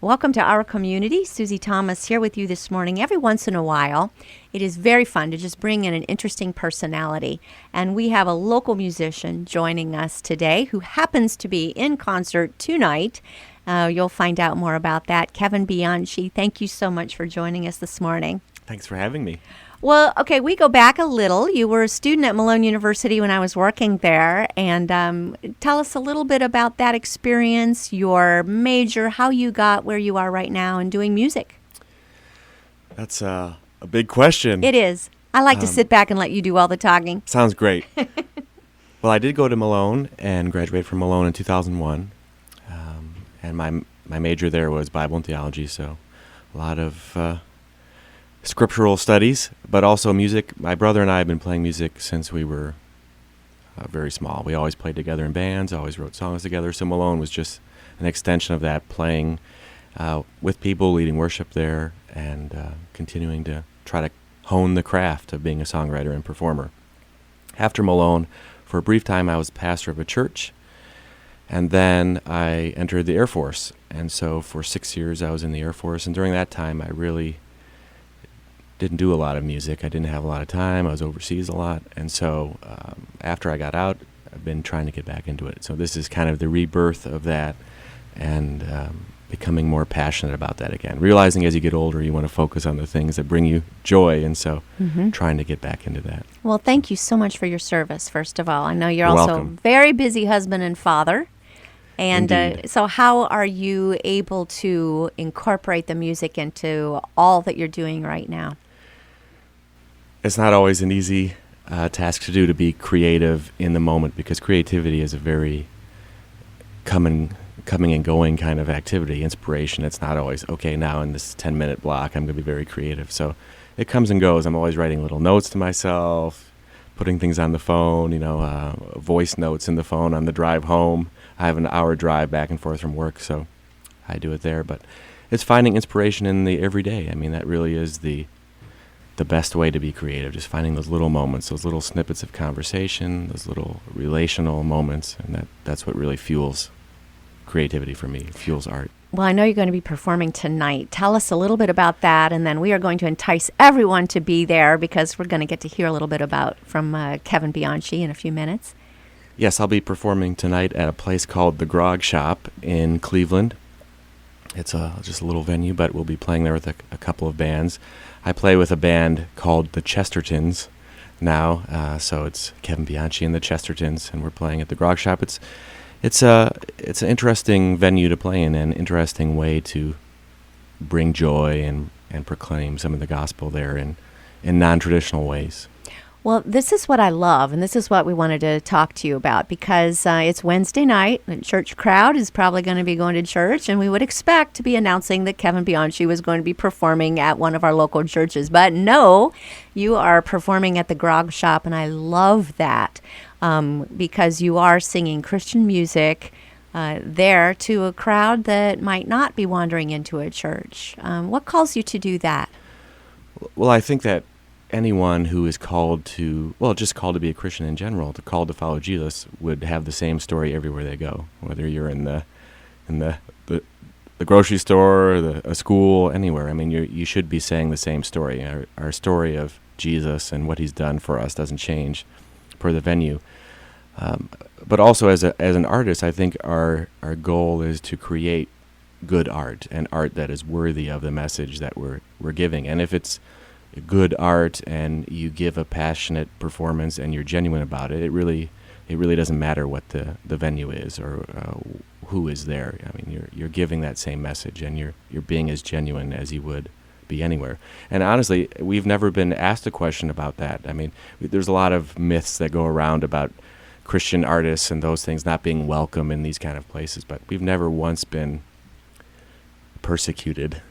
Welcome to our community. Susie Thomas here with you this morning. Every once in a while, it is very fun to just bring in an interesting personality. And we have a local musician joining us today who happens to be in concert tonight. You'll find out more about that. Kevin Bianchi, thank you so much for joining us this morning. Thanks for having me. Well, okay, we go back a little. You were a student at Malone University when I was working there, and tell us a little bit about that experience, your major, how you got where you are right now and doing music. That's a big question. It is. I like to sit back and let you do all the talking. Sounds great. Well, I did go to Malone and graduate from Malone in 2001, and my major there was Bible and theology, so a lot of scriptural studies, but also music. My brother and I have been playing music since we were very small. We always played together in bands, always wrote songs together, so Malone was just an extension of that, playing with people, leading worship there, and continuing to try to hone the craft of being a songwriter and performer. After Malone, for a brief time, I was pastor of a church, and then I entered the Air Force, and so for 6 years I was in the Air Force, and during that time I really didn't do a lot of music. I didn't have a lot of time. I was overseas a lot. And so after I got out, I've been trying to get back into it. So this is kind of the rebirth of that and becoming more passionate about that again. Realizing as you get older, you want to focus on the things that bring you joy. And so trying to get back into that. Well, thank you so much for your service, first of all. I know you're You're also welcome. a very busy husband and father. And Indeed. so how are you able to incorporate the music into all that you're doing right now? It's not always an easy task to do, to be creative in the moment, because creativity is a very coming and going kind of activity. Inspiration, it's not always, okay, now in this 10-minute block, I'm going to be very creative. So it comes and goes. I'm always writing little notes to myself, putting things on the phone, voice notes in the phone on the drive home. I have an hour drive back and forth from work, so I do it there. But it's finding inspiration in the everyday. I mean, that really is the best way to be creative, just finding those little moments, those little snippets of conversation, those little relational moments, and that's what really fuels creativity for me, fuels art. Well, I know you're going to be performing tonight. Tell us a little bit about that, and then we are going to entice everyone to be there because we're going to get to hear a little bit from Kevin Bianchi in a few minutes. Yes, I'll be performing tonight at a place called the Grog Shop in Cleveland. It's just a little venue, but we'll be playing there with a couple of bands. I play with a band called the Chestertons now, so it's Kevin Bianchi and the Chestertons, and we're playing at the Grog Shop. It's an interesting venue to play in, an interesting way to bring joy and proclaim some of the gospel there in non-traditional ways. Well, this is what I love, and this is what we wanted to talk to you about, because it's Wednesday night. The church crowd is probably going to be going to church, and we would expect to be announcing that Kevin Bianchi was going to be performing at one of our local churches. But no, you are performing at the Grog Shop, and I love that because you are singing Christian music there to a crowd that might not be wandering into a church. What calls you to do that? Well, I think that anyone who is called to be a Christian in general, called to follow Jesus, would have the same story everywhere they go. Whether you're in the grocery store, or a school, anywhere. I mean, you should be saying the same story. Our story of Jesus and what He's done for us doesn't change per the venue. But also as an artist, I think our goal is to create good art, and art that is worthy of the message that we're giving. And if it's good art and you give a passionate performance and you're genuine about it, it really doesn't matter what the venue is or who is there. I mean, you're giving that same message, and you're being as genuine as you would be anywhere. And honestly, we've never been asked a question about that. I mean, there's a lot of myths that go around about Christian artists and those things not being welcome in these kind of places, but we've never once been persecuted,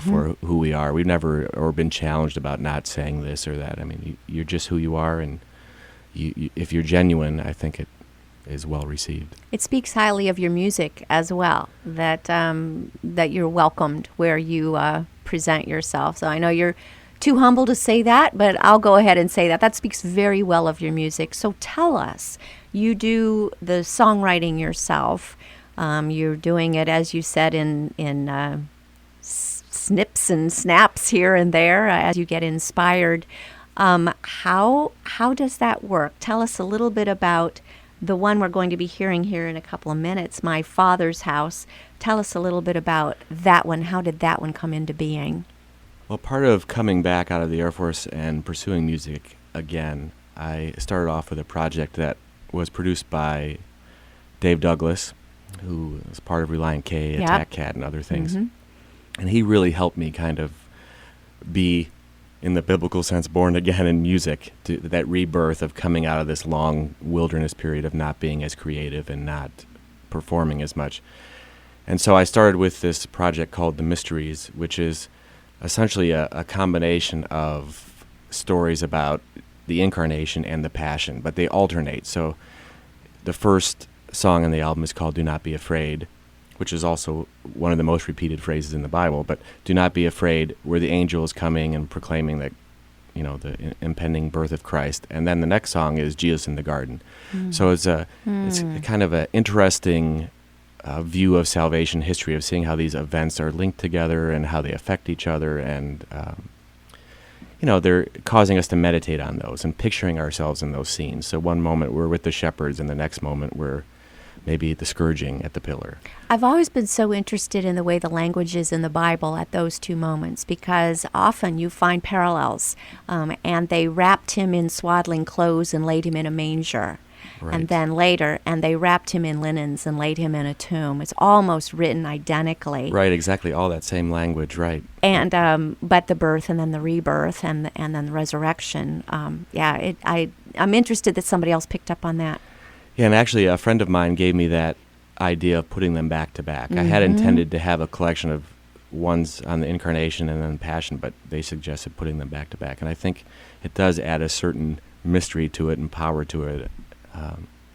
for who we are. We've never or been challenged about not saying this or that. I mean, you're just who you are, and you if you're genuine, I think it is well received. It speaks highly of your music as well, that you're welcomed where you present yourself. So I know you're too humble to say that, but I'll go ahead and say that. That speaks very well of your music. So tell us, you do the songwriting yourself. You're doing it, as you said, in snips and snaps here and there as you get inspired. How does that work? Tell us a little bit about the one we're going to be hearing here in a couple of minutes, My Father's House. Tell us a little bit about that one. How did that one come into being? Well, part of coming back out of the Air Force and pursuing music again, I started off with a project that was produced by Dave Douglas, who is part of Reliant K, Yep. Attack Cat, and other things. Mhm. And he really helped me kind of be, in the biblical sense, born again in music, to that rebirth of coming out of this long wilderness period of not being as creative and not performing as much. And so I started with this project called The Mysteries, which is essentially a combination of stories about the incarnation and the passion, but they alternate. So the first song on the album is called Do Not Be Afraid, which is also one of the most repeated phrases in the Bible. But do not be afraid, where the angel is coming and proclaiming that, the impending birth of Christ. And then the next song is Jesus in the Garden. So it's a kind of an interesting view of salvation history, of seeing how these events are linked together and how they affect each other, and they're causing us to meditate on those and picturing ourselves in those scenes. So one moment we're with the shepherds, and the next moment we're maybe the scourging at the pillar. I've always been so interested in the way the language is in the Bible at those two moments, because often you find parallels, and they wrapped him in swaddling clothes and laid him in a manger. Right. And then later, and they wrapped him in linens and laid him in a tomb. It's almost written identically. Right, exactly, all that same language, right. And but the birth and then the rebirth and then the resurrection. I'm interested that somebody else picked up on that. Yeah, and actually a friend of mine gave me that idea of putting them back to back. I had intended to have a collection of ones on the incarnation and then passion, but they suggested putting them back to back. And I think it does add a certain mystery to it and power to it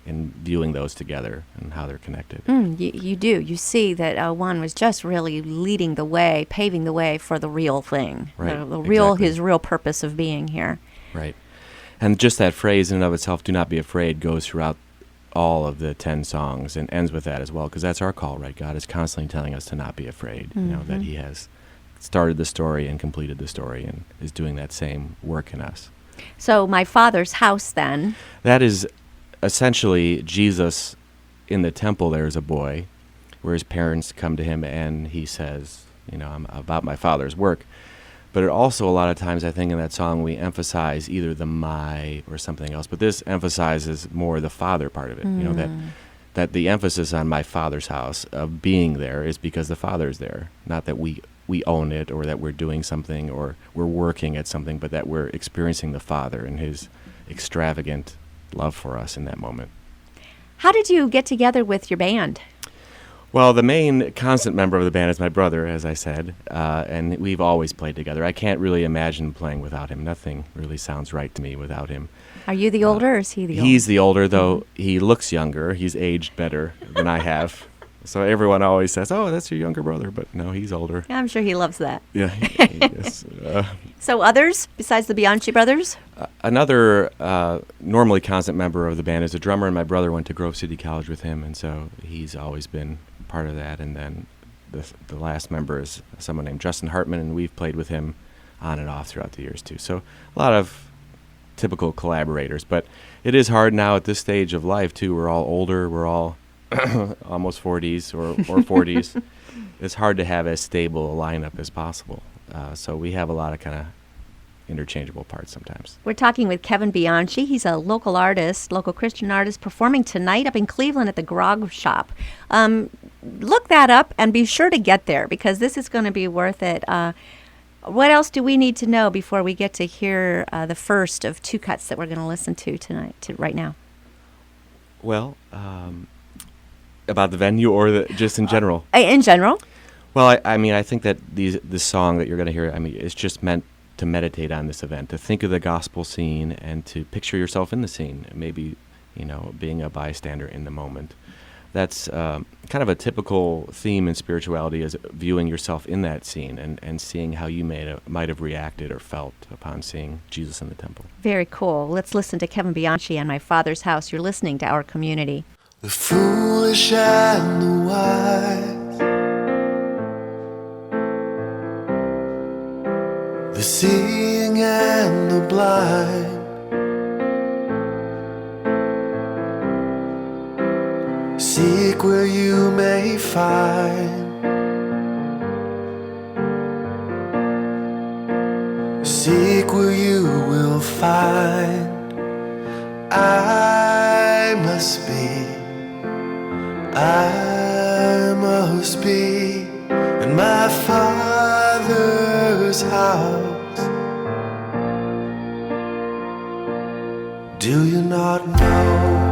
in viewing those together and how they're connected. You do. You see that one was just really leading the way, paving the way for the real thing. Right, His real purpose of being here. Right. And just that phrase in and of itself, do not be afraid, goes throughout all of the 10 songs and ends with that as well, because that's our call, right? God is constantly telling us to not be afraid, that he has started the story and completed the story and is doing that same work in us. So My Father's House, then. That is essentially Jesus in the temple. There is a boy where his parents come to him and he says, I'm about my Father's work. But it also, a lot of times, I think in that song, we emphasize either the my or something else. But this emphasizes more the Father part of it. That the emphasis on my Father's house of being there is because the Father's there. Not that we own it or that we're doing something or we're working at something, but that we're experiencing the Father and his extravagant love for us in that moment. How did you get together with your band? Well, the main constant member of the band is my brother, as I said, and we've always played together. I can't really imagine playing without him. Nothing really sounds right to me without him. Are you the older or is he the older? He's the older, though he looks younger. He's aged better than I have. So everyone always says, oh, that's your younger brother, but no, he's older. I'm sure he loves that. Yeah, he is. So others, besides the Bianchi brothers? Another normally constant member of the band is a drummer, and my brother went to Grove City College with him, and so he's always been part of that. And then the last member is someone named Justin Hartman, and we've played with him on and off throughout the years too. So a lot of typical collaborators, but it is hard now at this stage of life too. We're all older, we're all almost 40s or 40s. It's hard to have as stable a lineup as possible. So we have a lot of kind of interchangeable parts sometimes. We're talking with Kevin Bianchi. He's a local artist, local Christian artist, performing tonight up in Cleveland at the Grog Shop. Look that up and be sure to get there because this is going to be worth it. What else do we need to know before we get to hear the first of two cuts that we're going to listen to tonight, right now? Well, about the venue or just in general? In general. Well, I mean, I think that this song that you're going to hear, I mean, it's just meant to meditate on this event, to think of the gospel scene and to picture yourself in the scene, maybe, being a bystander in the moment. That's kind of a typical theme in spirituality, is viewing yourself in that scene and seeing how you might have reacted or felt upon seeing Jesus in the temple. Very cool. Let's listen to Kevin Bianchi and My Father's House. You're listening to Our Community. The foolish and the wise the seeing and the blind. Seek where you may find. Seek where you will find. I must be in my Father's house. Do you not know?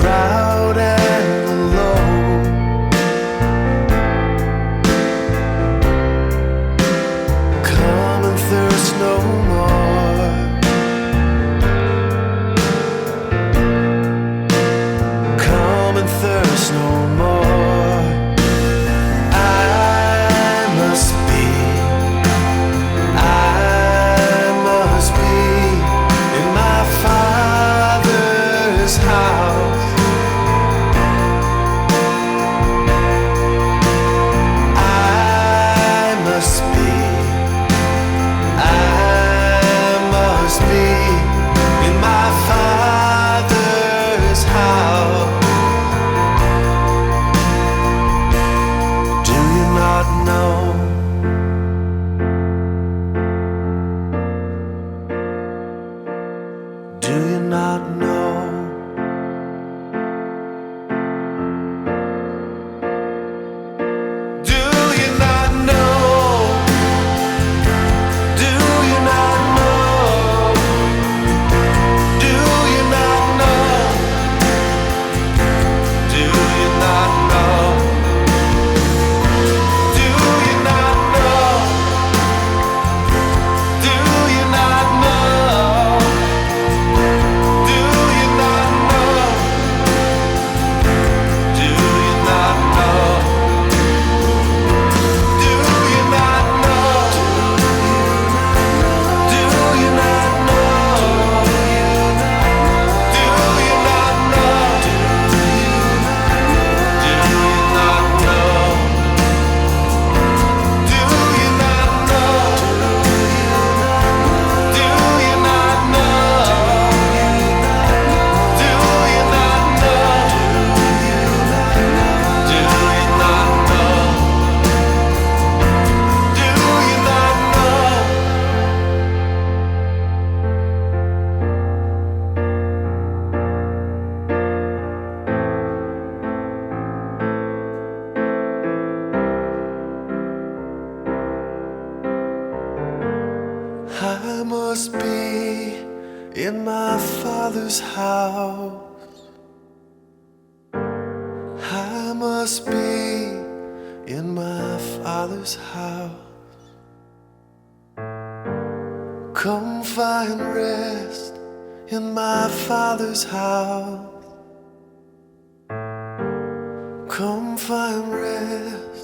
Proud and the low, come and thirst no more. Come and thirst no more. I must be in my Father's house. In my Father's house. Do you not know? Do you not know? Do you not know? Do you not know? Do you not know? Do you not know? Do you not know? Do you not know? Do you not know? Do you not know? Do you not know? Do you not know? Do you not know? Do you not know? Do you not know? Do you not know? Do you not know? Do you not know? Do you not know? I must be in my Father's house. I must be in my Father's house. Come find rest in my Father's house. Come find rest